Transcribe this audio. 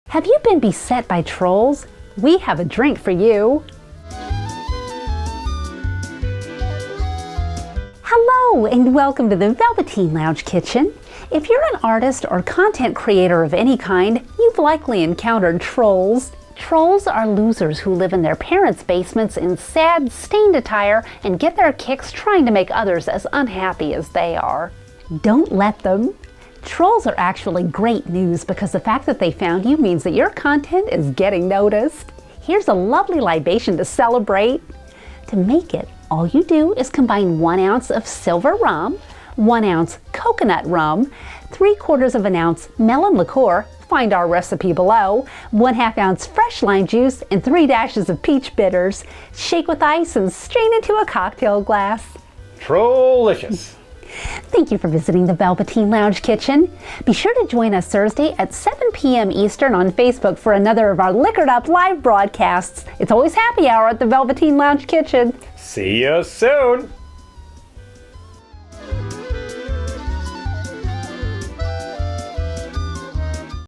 Have you been beset by trolls? We have a drink for you. Hello and welcome to the Velveteen Lounge Kitchen. If you're an artist or content creator of any kind, you've likely encountered trolls. Trolls are losers who live in their parents' basements in sad, stained attire and get their kicks trying to make others as unhappy as they are. Don't let them. Trolls are actually great news because the fact that they found you means that your content is getting noticed. Here's a lovely libation to celebrate. To make it, all you do is combine 1 ounce of silver rum, 1 ounce coconut rum, 3/4 of an ounce melon liqueur, find our recipe below, 1/2 ounce fresh lime juice, and 3 dashes of peach bitters. Shake with ice and strain into a cocktail glass. Troll-licious. Thank you for visiting the Velveteen Lounge Kitchen. Be sure to join us Thursday at 7 p.m. Eastern on Facebook for another of our Liquored Up live broadcasts. It's always happy hour at the Velveteen Lounge Kitchen. See you soon.